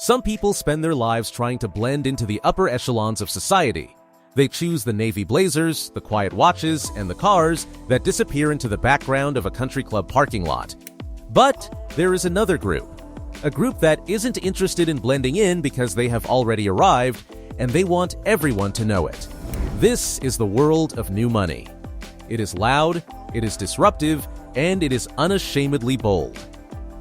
Some people spend their lives trying to blend into the upper echelons of society. They choose the navy blazers, the quiet watches, and the cars that disappear into the background of a country club parking lot. But there is another group. A group that isn't interested in blending in because they have already arrived, and they want everyone to know it. This is the world of new money. It is loud, it is disruptive, and it is unashamedly bold.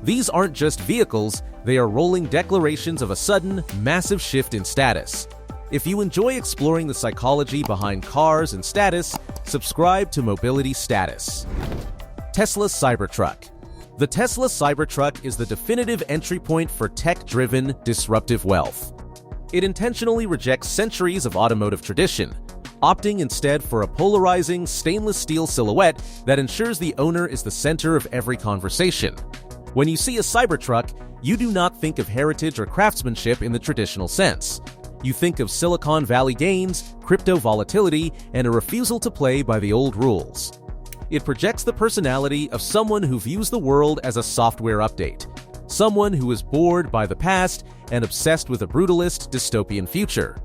These aren't just vehicles, they are rolling declarations of a sudden, massive shift in status. If you enjoy exploring the psychology behind cars and status, subscribe to Mobility Status. Tesla Cybertruck. The Tesla Cybertruck is the definitive entry point for tech-driven, disruptive wealth. It intentionally rejects centuries of automotive tradition, opting instead for a polarizing, stainless steel silhouette that ensures the owner is the center of every conversation. When you see a Cybertruck, you do not think of heritage or craftsmanship in the traditional sense. You think of Silicon Valley gains, crypto volatility, and a refusal to play by the old rules. It projects the personality of someone who views the world as a software update, someone who is bored by the past and obsessed with a brutalist, dystopian future.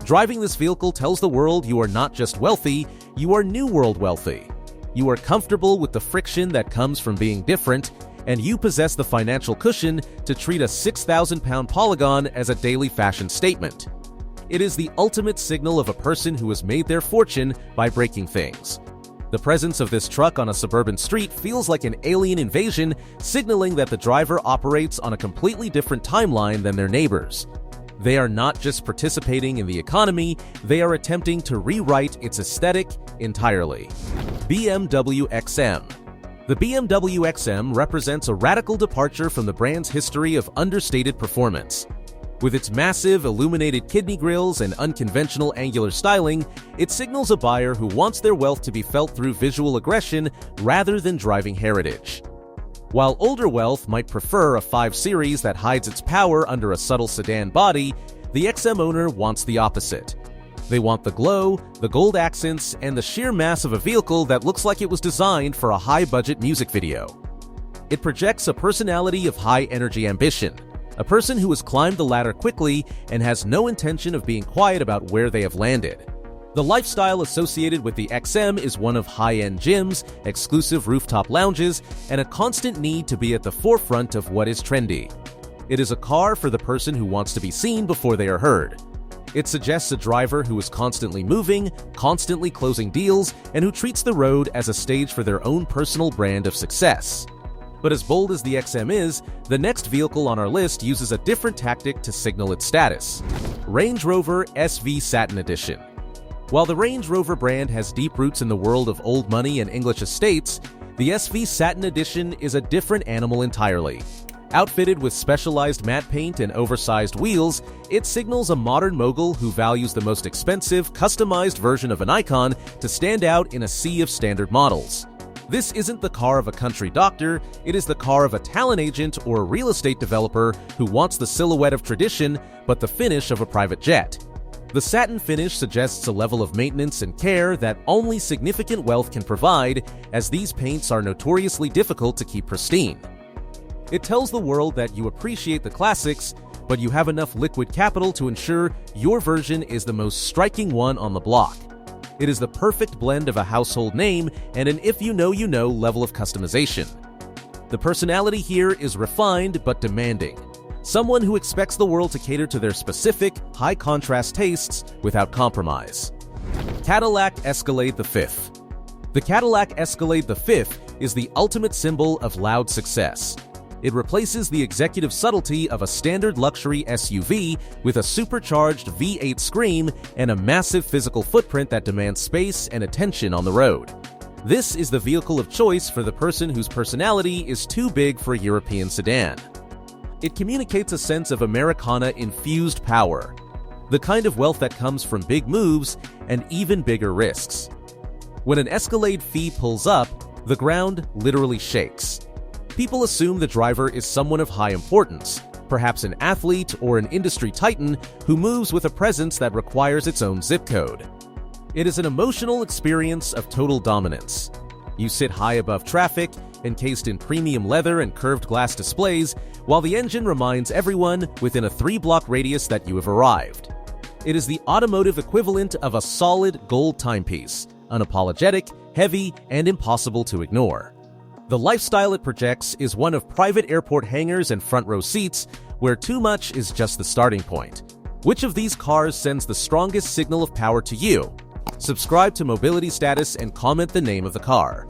Driving this vehicle tells the world you are not just wealthy, you are New World wealthy. You are comfortable with the friction that comes from being different, and you possess the financial cushion to treat a 6,000-pound Polygon as a daily fashion statement. It is the ultimate signal of a person who has made their fortune by breaking things. The presence of this truck on a suburban street feels like an alien invasion, signaling that the driver operates on a completely different timeline than their neighbors. They are not just participating in the economy, they are attempting to rewrite its aesthetic entirely. BMW XM. The BMW XM represents a radical departure from the brand's history of understated performance. With its massive, illuminated kidney grills and unconventional angular styling, it signals a buyer who wants their wealth to be felt through visual aggression rather than driving heritage. While older wealth might prefer a 5 Series that hides its power under a subtle sedan body, the XM owner wants the opposite. They want the glow, the gold accents, and the sheer mass of a vehicle that looks like it was designed for a high-budget music video. It projects a personality of high-energy ambition, a person who has climbed the ladder quickly and has no intention of being quiet about where they have landed. The lifestyle associated with the XM is one of high-end gyms, exclusive rooftop lounges, and a constant need to be at the forefront of what is trendy. It is a car for the person who wants to be seen before they are heard. It suggests a driver who is constantly moving, constantly closing deals, and who treats the road as a stage for their own personal brand of success. But as bold as the XM is, the next vehicle on our list uses a different tactic to signal its status. Range Rover SV Satin Edition. While the Range Rover brand has deep roots in the world of old money and English estates, the SV Satin Edition is a different animal entirely. Outfitted with specialized matte paint and oversized wheels, it signals a modern mogul who values the most expensive, customized version of an icon to stand out in a sea of standard models. This isn't the car of a country doctor, it is the car of a talent agent or a real estate developer who wants the silhouette of tradition but the finish of a private jet. The satin finish suggests a level of maintenance and care that only significant wealth can provide, as these paints are notoriously difficult to keep pristine. It tells the world that you appreciate the classics, but you have enough liquid capital to ensure your version is the most striking one on the block. It is the perfect blend of a household name and an if-you-know level of customization. The personality here is refined but demanding. Someone who expects the world to cater to their specific, high-contrast tastes without compromise. Cadillac Escalade V. The Cadillac Escalade V is the ultimate symbol of loud success. It replaces the executive subtlety of a standard luxury SUV with a supercharged V8 scream and a massive physical footprint that demands space and attention on the road. This is the vehicle of choice for the person whose personality is too big for a European sedan. It communicates a sense of Americana-infused power, the kind of wealth that comes from big moves and even bigger risks. When an Escalade V pulls up, the ground literally shakes. People assume the driver is someone of high importance, perhaps an athlete or an industry titan who moves with a presence that requires its own zip code. It is an emotional experience of total dominance. You sit high above traffic, encased in premium leather and curved glass displays, while the engine reminds everyone within a 3-block radius that you have arrived. It is the automotive equivalent of a solid gold timepiece, unapologetic, heavy, and impossible to ignore. The lifestyle it projects is one of private airport hangars and front row seats, where too much is just the starting point. Which of these cars sends the strongest signal of power to you? Subscribe to Mobility Status and comment the name of the car.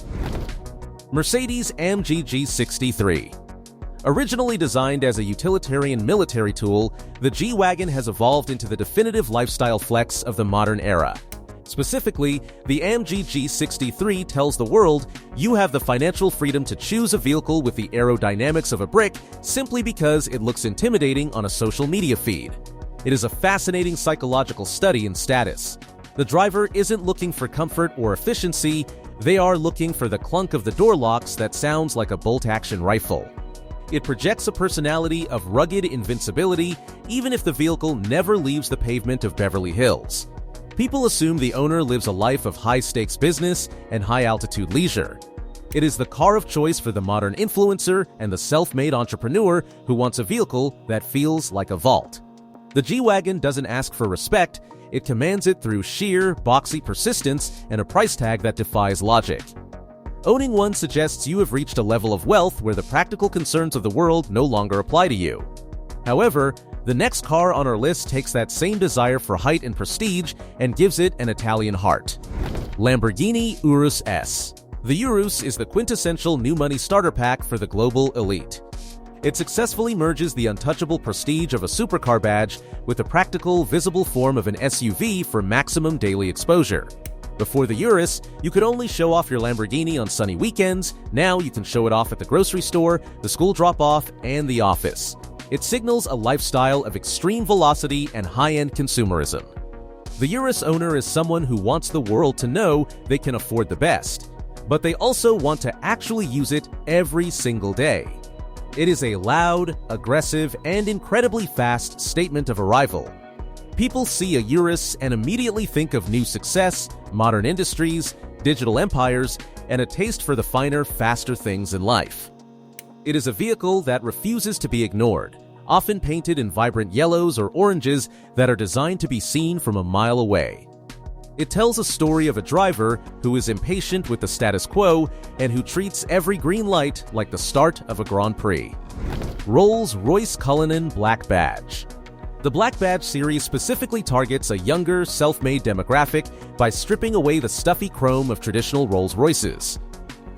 Mercedes-AMG G63. Originally designed as a utilitarian military tool, the G-Wagon has evolved into the definitive lifestyle flex of the modern era. Specifically, the AMG G63 tells the world you have the financial freedom to choose a vehicle with the aerodynamics of a brick simply because it looks intimidating on a social media feed. It is a fascinating psychological study in status. The driver isn't looking for comfort or efficiency, they are looking for the clunk of the door locks that sounds like a bolt-action rifle. It projects a personality of rugged invincibility, even if the vehicle never leaves the pavement of Beverly Hills. People assume the owner lives a life of high-stakes business and high-altitude leisure. It is the car of choice for the modern influencer and the self-made entrepreneur who wants a vehicle that feels like a vault. The G-Wagon doesn't ask for respect, it commands it through sheer, boxy persistence and a price tag that defies logic. Owning one suggests you have reached a level of wealth where the practical concerns of the world no longer apply to you. However, the next car on our list takes that same desire for height and prestige and gives it an Italian heart. Lamborghini Urus S. The Urus is the quintessential new money starter pack for the global elite. It successfully merges the untouchable prestige of a supercar badge with the practical, visible form of an SUV for maximum daily exposure. Before the Urus, you could only show off your Lamborghini on sunny weekends. Now you can show it off at the grocery store, the school drop-off, and the office. It signals a lifestyle of extreme velocity and high-end consumerism. The Urus owner is someone who wants the world to know they can afford the best, but they also want to actually use it every single day. It is a loud, aggressive, and incredibly fast statement of arrival. People see a Urus and immediately think of new success, modern industries, digital empires, and a taste for the finer, faster things in life. It is a vehicle that refuses to be ignored, often painted in vibrant yellows or oranges that are designed to be seen from a mile away. It tells a story of a driver who is impatient with the status quo and who treats every green light like the start of a Grand Prix. Rolls-Royce Cullinan Black Badge. The Black Badge series specifically targets a younger, self-made demographic by stripping away the stuffy chrome of traditional Rolls-Royces.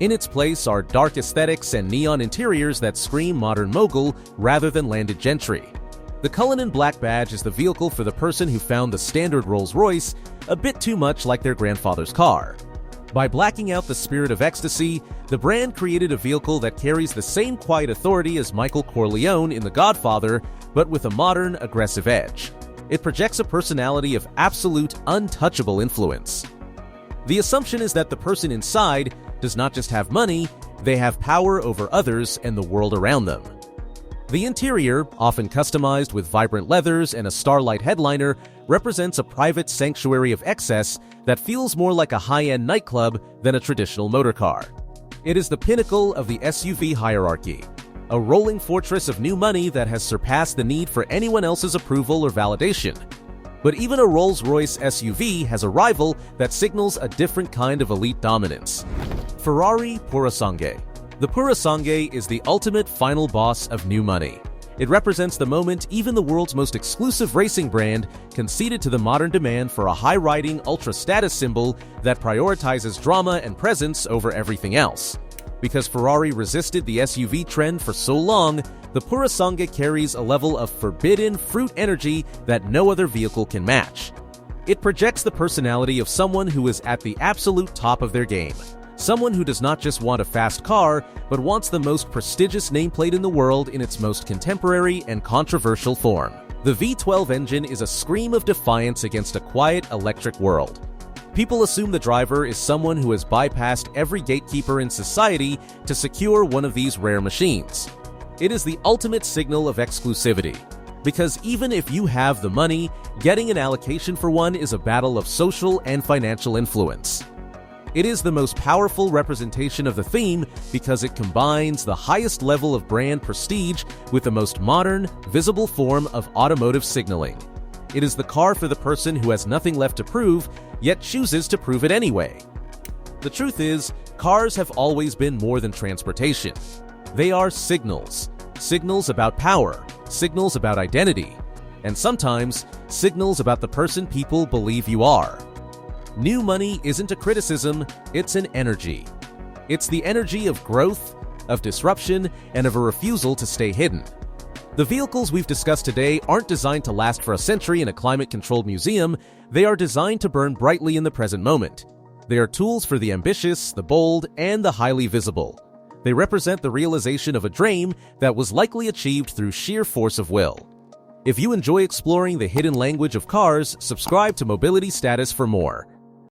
In its place are dark aesthetics and neon interiors that scream modern mogul rather than landed gentry. The Cullinan Black Badge is the vehicle for the person who found the standard Rolls-Royce a bit too much like their grandfather's car. By blacking out the spirit of ecstasy, the brand created a vehicle that carries the same quiet authority as Michael Corleone in The Godfather, but with a modern, aggressive edge. It projects a personality of absolute, untouchable influence. The assumption is that the person inside does not just have money, they have power over others and the world around them. The interior, often customized with vibrant leathers and a starlight headliner, represents a private sanctuary of excess that feels more like a high-end nightclub than a traditional motorcar. It is the pinnacle of the SUV hierarchy, a rolling fortress of new money that has surpassed the need for anyone else's approval or validation. But even a Rolls-Royce SUV has a rival that signals a different kind of elite dominance. Ferrari Purosangue. The Purosangue is the ultimate final boss of new money. It represents the moment even the world's most exclusive racing brand conceded to the modern demand for a high-riding, ultra-status symbol that prioritizes drama and presence over everything else. Because Ferrari resisted the SUV trend for so long, the Purosangue carries a level of forbidden fruit energy that no other vehicle can match. It projects the personality of someone who is at the absolute top of their game. Someone who does not just want a fast car, but wants the most prestigious nameplate in the world in its most contemporary and controversial form. The V12 engine is a scream of defiance against a quiet electric world. People assume the driver is someone who has bypassed every gatekeeper in society to secure one of these rare machines. It is the ultimate signal of exclusivity, because even if you have the money, getting an allocation for one is a battle of social and financial influence. It is the most powerful representation of the theme because it combines the highest level of brand prestige with the most modern, visible form of automotive signaling. It is the car for the person who has nothing left to prove, yet chooses to prove it anyway. The truth is, cars have always been more than transportation. They are signals. Signals about power, signals about identity, and sometimes signals about the person people believe you are. New money isn't a criticism, it's an energy. It's the energy of growth, of disruption, and of a refusal to stay hidden. The vehicles we've discussed today aren't designed to last for a century in a climate-controlled museum. They are designed to burn brightly in the present moment. They are tools for the ambitious, the bold, and the highly visible. They represent the realization of a dream that was likely achieved through sheer force of will. If you enjoy exploring the hidden language of cars, subscribe to Mobility Status for more.